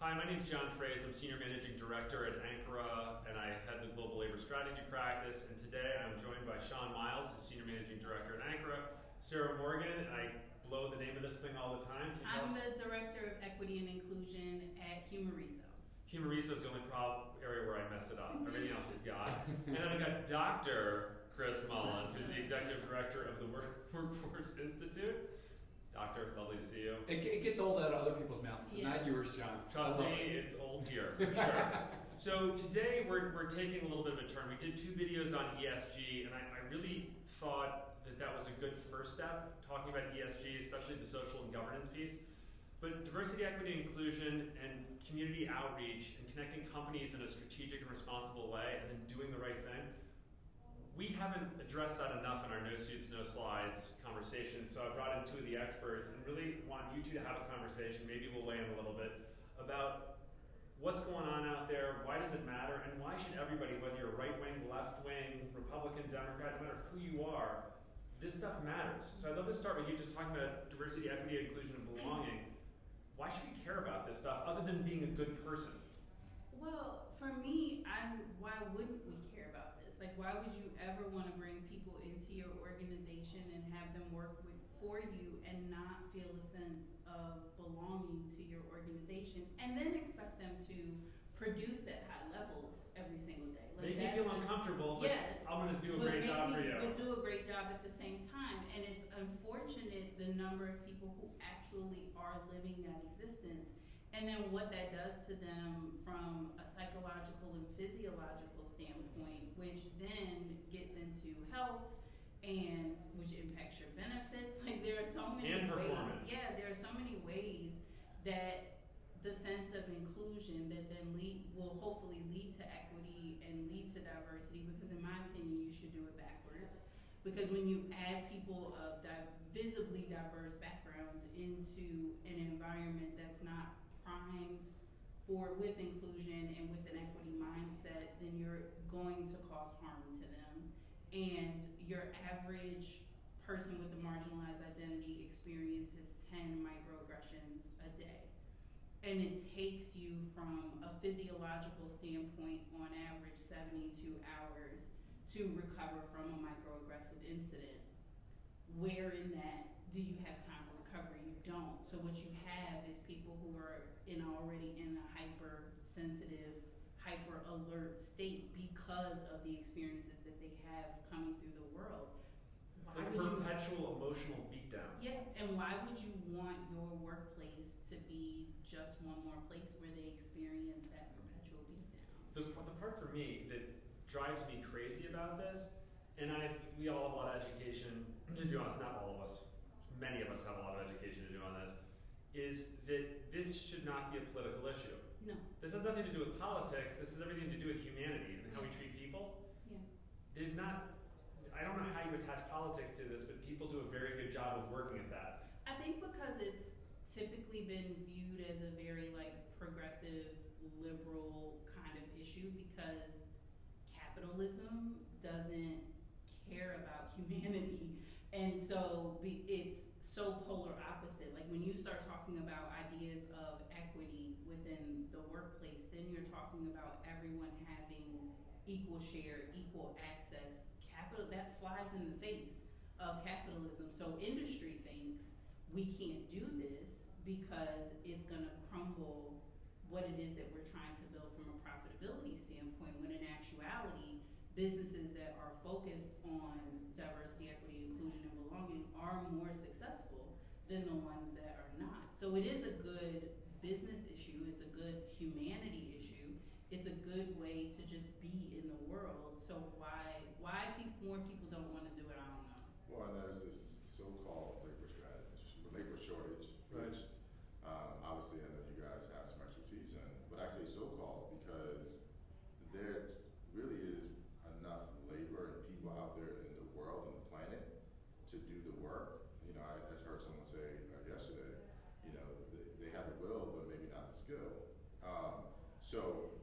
Hi, my name is John Frehse. I'm Senior Managing Director at Ankura, and I head the Global Labor Strategy Practice. And today I'm joined by Shawn Miles, who's Senior Managing Director at Ankura, Sarah Morgan, and I blow the name of this thing all the time. I'm the Director of Equity and Inclusion at Humareso. Humareso is the only area where I mess it up. Everything else she's got. And then I've got Dr. Chris Mullen, who's the Executive Director of the Workforce Institute. Doctor, lovely to see you. It gets old out of other people's mouths, but not yours, John. Trust me, it's old here, for sure. So today we're taking a little bit of a turn. We did 2 videos on ESG, and I really thought that was a good first step, talking about ESG, especially the social and governance piece. But diversity, equity, and inclusion, and community outreach, and connecting companies in a strategic and responsible way, and then doing the right thing, we haven't addressed that enough in our no suits, no slides conversation. So I brought in 2 of the experts and really want you two to have a conversation. Maybe we'll weigh in a little bit about what's going on out there, why does it matter, and why should everybody, whether you're right wing, left wing, Republican, Democrat, no matter who you are, this stuff matters. So I'd love to start with you just talking about diversity, equity, inclusion, and belonging. Why should we care about this stuff other than being a good person? Well, for me, why wouldn't we care about this? Like, why would you ever want to bring people into your organization and have them work for you and not feel a sense of belonging to your organization and then expect them to produce at high levels every single day? Like, make me feel uncomfortable, but yes, I'm going to do a great job for you. But do a great job at the same time. And it's unfortunate the number of people who actually are living that existence. And then what that does to them from a psychological and physiological standpoint, which then gets into health and which impacts your benefits. Like, there are so many and ways. Performance. Yeah, there are so many ways that the sense of inclusion that then will hopefully lead to equity and lead to diversity, because in my opinion, you should do it backwards. Because when you add people of visibly diverse backgrounds into an environment that's not primed with inclusion and with an equity mindset, then you're going to cause harm to them. And your average person with a marginalized identity experiences 10 microaggressions a day. And it takes you from a physiological standpoint on average 72 hours to recover from a microaggressive incident. Where in that do you have time for recovery? You don't. So what you have is people who are already in a hypersensitive, hyper alert state because of the experiences that they have coming through the world. It's like a perpetual emotional beatdown. Yeah, and why would you want your workplace to be just one more place where they experience that perpetual beatdown? The part for me that drives me crazy about this, and we all have a lot of education to do on this, not all of us, many of us have a lot of education to do on this, is that this should not be a political issue. No. This has nothing to do with politics, this has everything to do with humanity and how we treat people. Yeah. I don't know how you attach politics to this, but people do a very good job of working at that. I think because it's typically been viewed as a very progressive, liberal kind of issue, because capitalism doesn't care about humanity. And so it's so polar opposite. Like, when you start talking about ideas of equity within the workplace, then you're talking about everyone having equal share, equal access. That flies in the face of capitalism. So industry thinks we can't do this because it's going to crumble what it is that we're trying to build from a profitability standpoint, when in actuality, businesses that are focused on diversity, equity, inclusion, and belonging are more successful than the ones that are not. So it is a good business issue. It's a good humanity issue. It's a good way to just be in the world. So why more people don't want to do it, I don't know. Well, and there's this so-called labor shortage, which obviously I know you guys have some expertise in. But I say so-called because there really is enough labor and people out there in the world and the planet to do the work. You know, I heard someone say yesterday, they have the will, but maybe not the skill. So,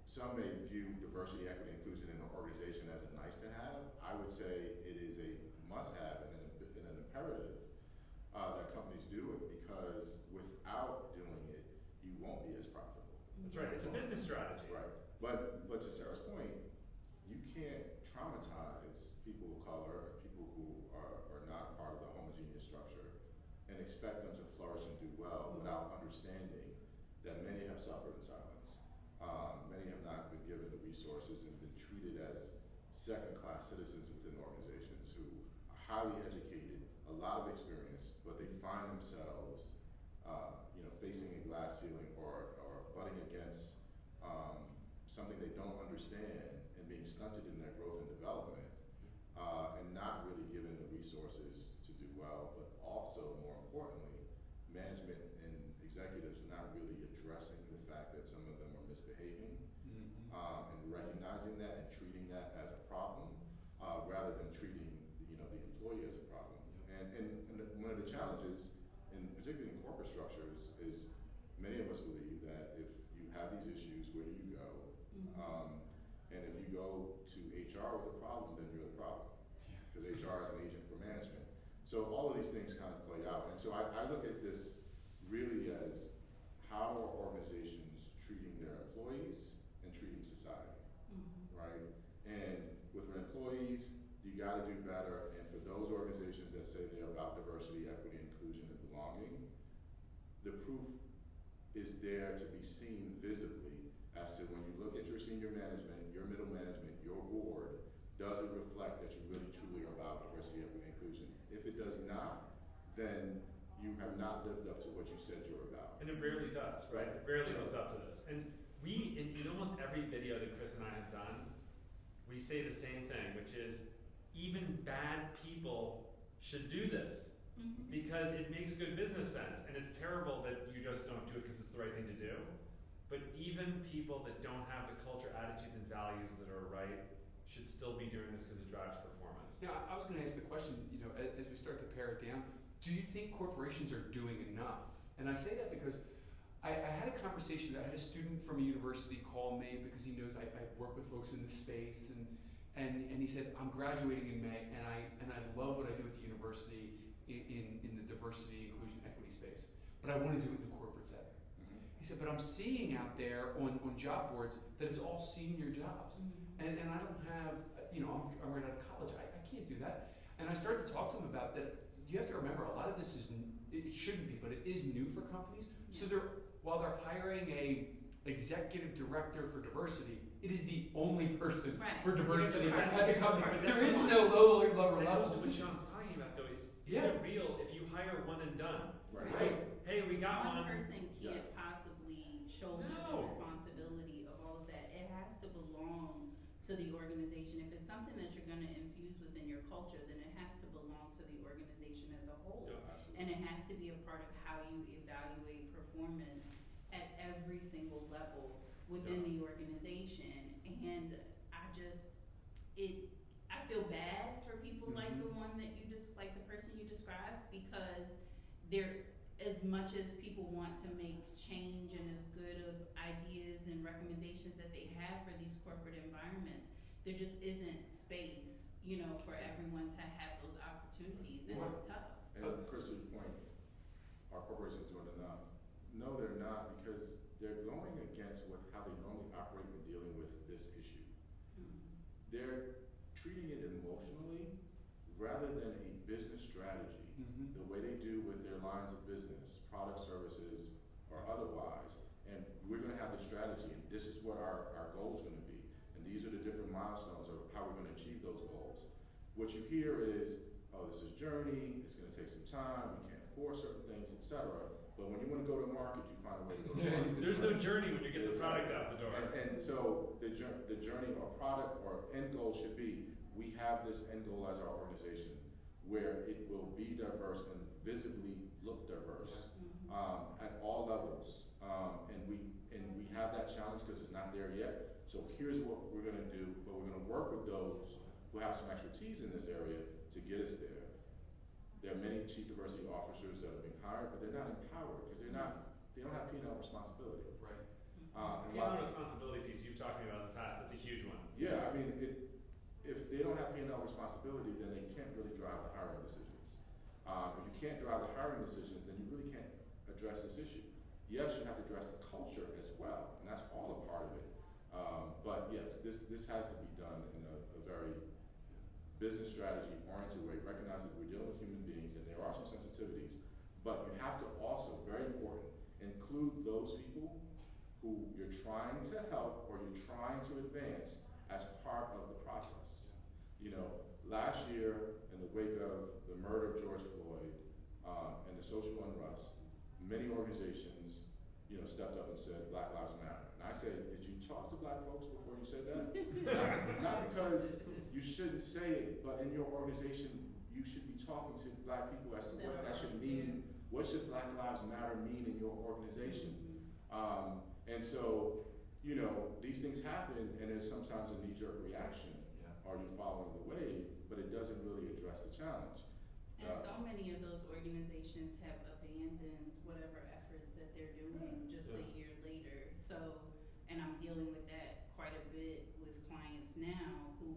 some may view diversity, equity, inclusion in an organization as a nice to have. I would say it is a must have and an imperative that companies do it, because without doing it, you won't be as profitable. That's right. It's a business strategy. Right. But to Sarah's point, you can't traumatize people of color, people who are not part of the homogeneous structure, and expect them to flourish and do well without understanding that many have suffered in silence. Many have not been given the resources and been treated as second-class citizens within organizations who are highly educated, a lot of experience, but they find themselves, facing a glass ceiling or butting against something they don't understand and being stunted in their growth and development, and not really given the resources to do well, but also, more importantly, management and executives not really addressing the fact that some of them are misbehaving, and recognizing that and treating that as a problem, rather than treating the employee as a problem. And one of the challenges, and particularly in corporate structures, is many of us believe that if you have these issues, where do you go? And if you go to HR with a problem, then you're the problem, because HR is an agent for management. So all of these things kind of play out. And so I look at this really as how are organizations treating their employees and treating society, right? And with their employees, you got to do better. And for those organizations that say they're about diversity, equity, inclusion, and belonging, the proof is there to be seen visibly as to when you look at your senior management, your middle management, your board, does it reflect that you really truly are about diversity, equity, and inclusion? If it does not, then you have not lived up to what you said you're about. And it rarely does, right? It rarely lives up to this. And we, in almost every video that Chris and I have done, we say the same thing, which is even bad people should do this because it makes good business sense. And it's terrible that you just don't do it because it's the right thing to do. But even people that don't have the culture, attitudes, and values that are right should still be doing this because it drives performance. Yeah, I was going to ask the question, as we start to pare it down, do you think corporations are doing enough? And I say that because I had a conversation, I had a student from a university call me because he knows I work with folks in this space, and he said, I'm graduating in May, and I love what I do at the university in the diversity, inclusion, equity space, but I want to do it in the corporate setting. He said, but I'm seeing out there on job boards that it's all senior jobs. And I don't have, I'm right out of college. I can't do that. And I started to talk to him about that. You have to remember, a lot of this it shouldn't be, but it is new for companies. So while they're hiring a executive director for diversity, it is the only person for diversity at the company. There is no lower level. That goes to what Shawn's talking about, though. Is it real if you hire one and done? Right. Hey, we got one one. person can't possibly shoulder the responsibility of all of that. It has to belong to the organization. If it's something that you're going to infuse within your culture, then it has to belong to the organization as a whole. And it has to be a part of how you evaluate performance at every single level within the organization. And I feel bad for people like the one that like the person you described, because they're, as much as people want to make change and as good of ideas and recommendations that they have for these corporate environments, there just isn't space, for everyone to have those opportunities, and it's tough. And Chris, to your point, are corporations doing enough? No, they're not, because they're going against how they normally operate when dealing with this issue. They're treating it emotionally rather than a business strategy, the way they do with their lines of business, product, services, or otherwise. And we're going to have the strategy, and this is what our goal is going to be. And these are the different milestones of how we're going to achieve those goals. What you hear is, oh, this is a journey, it's going to take some time, we can't force certain things, etc. But when you want to go to market, you find a way to go to market. There's no journey when you get the product out the door. And so the journey or product or end goal should be, we have this end goal as our organization where it will be diverse and visibly look diverse at all levels. And we have that challenge because it's not there yet. So here's what we're going to do, but we're going to work with those who have some expertise in this area to get us there. There are many chief diversity officers that are being hired, but they're not empowered because they don't have P&L responsibility. Right. P&L responsibility piece you've talked about in the past, that's a huge one. Yeah, I mean, if they don't have P&L responsibility, then they can't really drive the hiring decisions. If you can't drive the hiring decisions, then you really can't address this issue. Yes, you have to address the culture as well, and that's all a part of it. But yes, this has to be done in a very business strategy oriented way, recognizing we're dealing with human beings and there are some sensitivities, but you have to also, very important, include those people who you're trying to help or you're trying to advance as part of the process. You know, last year in the wake of the murder of George Floyd and the social unrest, many organizations, you know, stepped up and said Black Lives Matter. And I said, did you talk to black folks before you said that? not because you shouldn't say it, but in your organization, you should be talking to black people as to what that should mean. What should Black Lives Matter mean in your organization? And so, you know, these things happen, and there's sometimes a knee-jerk reaction. Yeah. Are you following the wave? But it doesn't really address the challenge. And so many of those organizations have abandoned whatever efforts that they're doing just a year later. So, and I'm dealing with that quite a bit with clients now who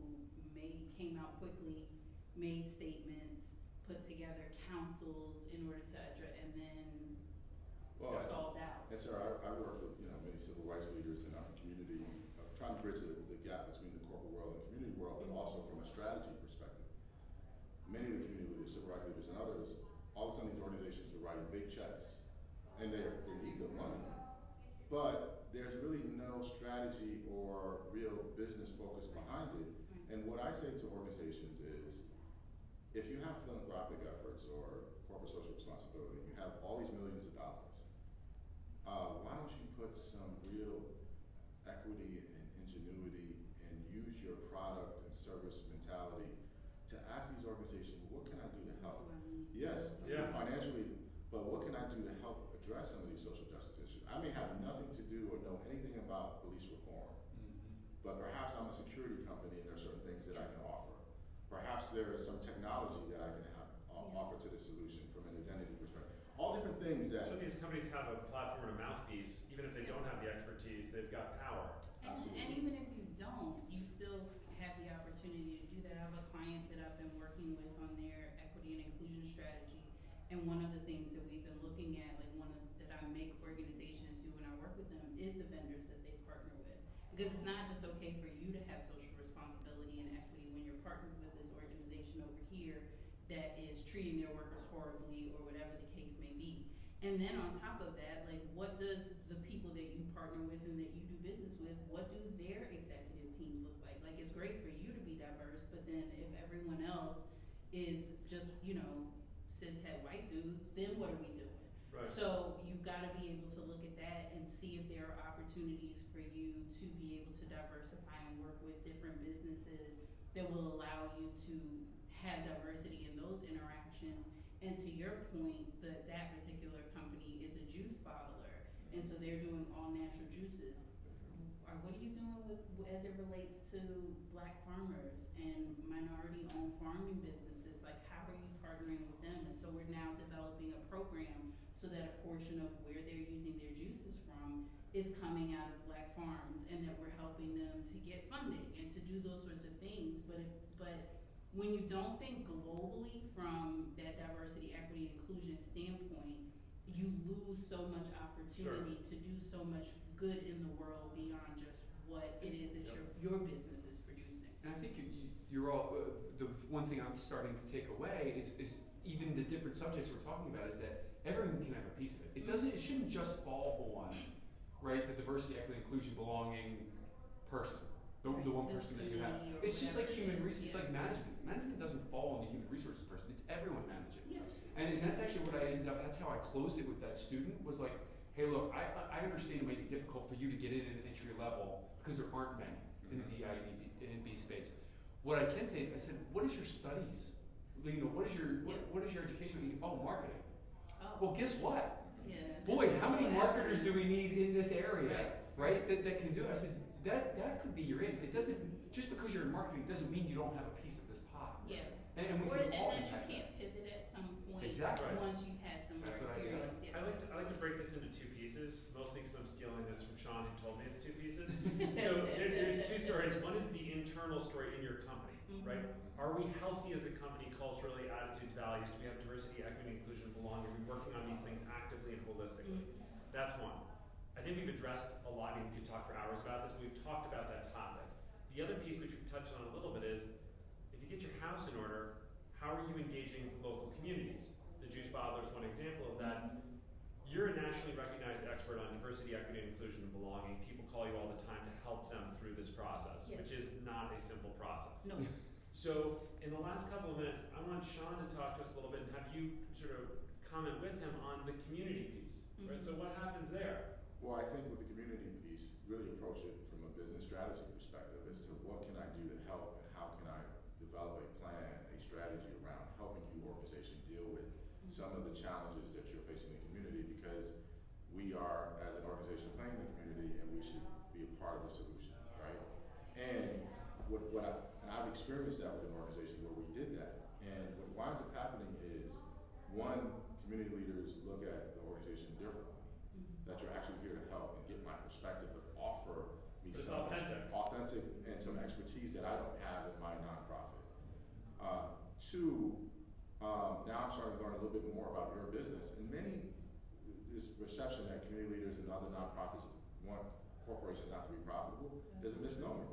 came out quickly, made statements, put together councils in order to address, and then stalled out. And sir, I work with many civil rights leaders in our community, trying to bridge the gap between the corporate world and the community world, but also from a strategy perspective. Many of the community leaders, civil rights leaders, and others, all of a sudden these organizations are writing big checks, and they need the money, but there's really no strategy or real business focus behind it. And what I say to organizations is, if you have philanthropic efforts or corporate social responsibility, you have all these millions of dollars, why don't you put some real equity and ingenuity and use your product and service mentality to ask these organizations, what can I do to help? Yes, financially, but what can I do to help address some of these social justice issues? I may have nothing to do or know anything about police reform, but perhaps I'm a security company and there are certain things that I can offer. Perhaps there is some technology that I can offer to the solution from an identity perspective. All different things that... So these companies have a platform and a mouthpiece. Even if they don't have the expertise, they've got power. And even if you don't, you still have the opportunity to do that. I have a client that I've been working with on their equity and inclusion strategy. And one of the things that we've been looking at, that I make organizations do when I work with them, is the vendors that they partner with. Because it's not just okay for you to have social responsibility and equity when you're partnered with this organization over here that is treating their workers horribly or whatever the case may be. And then on top of that, what does the people that you partner with and that you do business with, what do their executive teams look like? It's great for you to be diverse, but then if everyone else is just, cis-het white dudes, then what are we doing? Right. So you've got to be able to look at that and see if there are opportunities for you to be able to diversify and work with different businesses that will allow you to have diversity in those interactions. And to your point, that particular company is a juice bottler, and so they're doing all natural juices. What are you doing as it relates to black farmers and minority-owned farming businesses? How are you partnering with them? And so we're now developing a program so that a portion of where they're using their juices from is coming out of black farms, and that we're helping them to get funding and to do those sorts of things. But when you don't think globally from that diversity, equity, inclusion standpoint, you lose so much opportunity to do so much good in the world beyond just what it is that your business is producing. And I think you're all, the one thing I'm starting to take away is even the different subjects we're talking about is that everyone can have a piece of it. It shouldn't just fall on, right, the diversity, equity, inclusion, belonging person. The one person that you have. It's just like human resources. It's like management. Management doesn't fall on the human resources person. It's everyone managing. Yes. And that's actually what I ended up. That's how I closed it with that student. Was like, hey, look, I understand it might be difficult for you to get in at an entry level because there aren't many in the IB space. What I can say is, I said, what is your studies? What is your education? Oh, marketing. Oh. Well, guess what? Yeah. Boy, how many marketers do we need in this area, right? That can do it. I said, that could be your in. It doesn't, just because you're in marketing doesn't mean you don't have a piece of this pie. Yeah. And we or can that all you have can't pivot at some point Exactly. once you've had some more That's what I do. experience. Yes. I like to break this into two pieces, mostly because I'm stealing this from Shawn, who told me it's two pieces. So there's two stories. One is the internal story in your company, right? Are we healthy as a company culturally, attitudes, values? Do we have diversity, equity, inclusion, belonging? Are we working on these things actively and holistically? That's one. I think we've addressed a lot, and we could talk for hours about this, but we've talked about that topic. The other piece which we've touched on a little bit is, if you get your house in order, how are you engaging the local communities? The Juice Bottler is one example of that. You're a nationally recognized expert on diversity, equity, inclusion, and belonging. People call you all the time to help them through this process, Yeah. which is not a simple process. No. So in the last couple of minutes, I want Shawn to talk to us a little bit and have you sort of comment with him on the community piece, right? So what happens there? Well, I think with the community piece, really approach it from a business strategy perspective as to what can I do to help and how can I develop a plan, a strategy around helping your organization deal with some of the challenges that you're facing in the community, because we are, as an organization, playing in the community and we should be a part of the solution, right? And I've experienced that with an organization where we did that. And what winds up happening is, one, community leaders look at the organization differently. That you're actually here to help and get my perspective, but offer me But it's some authentic. and some expertise that I don't have in my nonprofit. Two, now I'm starting to learn a little bit more about your business, and this perception that community leaders and other nonprofits want corporations not to be profitable is a misnomer.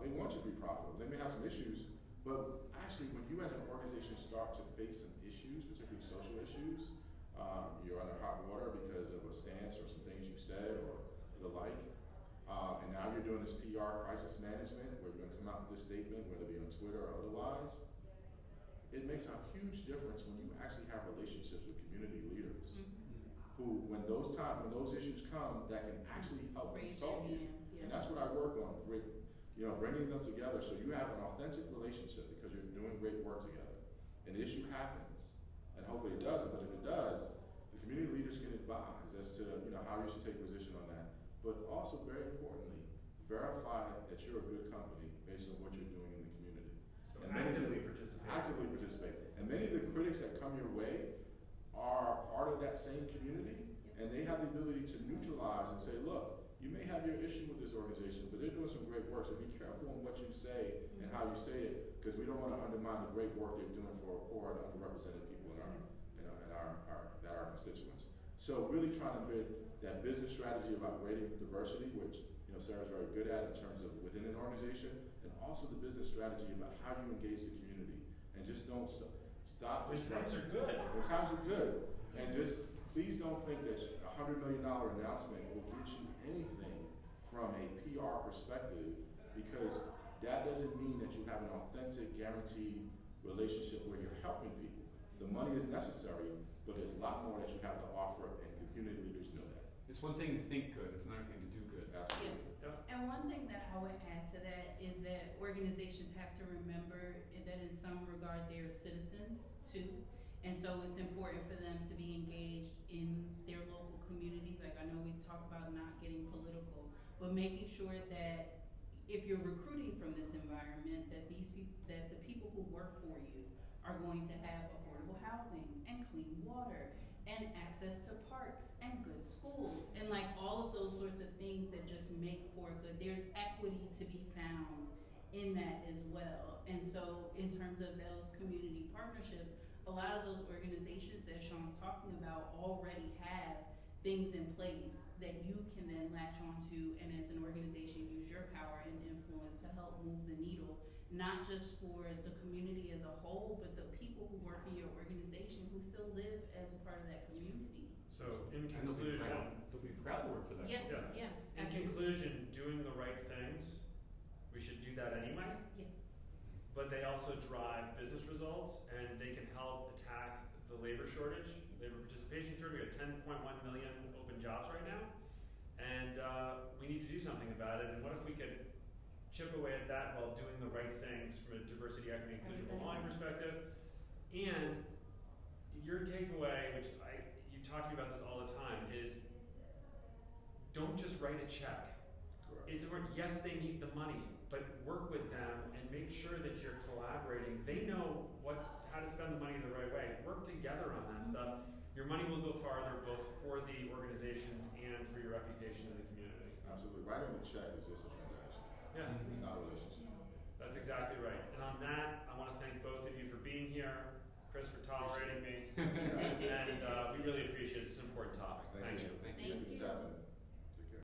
They want you to be profitable. They may have some issues, but actually when you as an organization start to face some issues, particularly social issues, you're under hot water because of a stance or some things you said or the like, and now you're doing this PR crisis management where you're going to come out with this statement, whether it be on Twitter or otherwise. It makes a huge difference when you actually have relationships with community leaders who, when those issues come, that can actually help consult you. And that's what I work on, bringing them together so you have an authentic relationship because you're doing great work together. An issue happens, and hopefully it doesn't, but if it does, the community leaders can advise as to how you should take position on that. But also, very importantly, verify that you're a good company based on what you're doing in the community. So And actively participate. Actively participate. And many of the critics that come your way are part of that same community, and they have the ability to neutralize and say, look, you may have your issue with this organization, but they're doing some great work, so be careful on what you say and how you say it, because we don't want to undermine the great work they're doing for poor and underrepresented people in our constituents. So really trying to build that business strategy about rating diversity, which Sarah's very good at in terms of within an organization, and also the business strategy about how you engage the community, and just don't stop. When times are good. When times are good, and just please don't think that $100 million announcement will get you anything from a PR perspective, because that doesn't mean that you have an authentic, guaranteed relationship where you're helping people. The money is necessary, but there's a lot more that you have to offer, and community leaders know that. It's one thing to think good, it's another thing to do good. Absolutely. And one thing that I would add to that is that organizations have to remember that in some regard they're citizens too. And so it's important for them to be engaged in their local communities. Like, I know we talk about not getting political, but making sure that if you're recruiting from this environment, that the people who work for you are going to have affordable housing and clean water and access to parks and good schools and like all of those sorts of things that just make for there's equity to be found in that as well. And so in terms of those community partnerships, a lot of those organizations that Shawn's talking about already have things in place that you can then latch onto, and as an organization use your power and influence to help move the needle, not just for the community as a whole, but the people who work in your organization who still live as a part of that community. So in And they'll be conclusion, proud to work for that. Yeah. in conclusion, doing the right things, we should do that anyway. Yes. But they also drive business results, and they can help attack the labor shortage, labor participation shortage. We have 10.1 million open jobs right now, and we need to do something about it. And what if we could chip away at that while doing the right things from a diversity, equity, inclusion, belonging perspective? And your takeaway, which you talk to me about this all the time, is don't just write a check. Correct. It's important. Yes, they need the money, but work with them and make sure that you're collaborating. They know how to spend the money the right way. Work together on that stuff. Your money will go farther, both for the organizations and for your reputation in the community. Absolutely. Writing a check is just a transaction. Yeah, It's not a relationship. that's exactly right. And on that, I want to thank both of you for being here, Chris for tolerating me, and we really appreciate it. It's an important topic. Thanks Thank again. you. Thank you. happened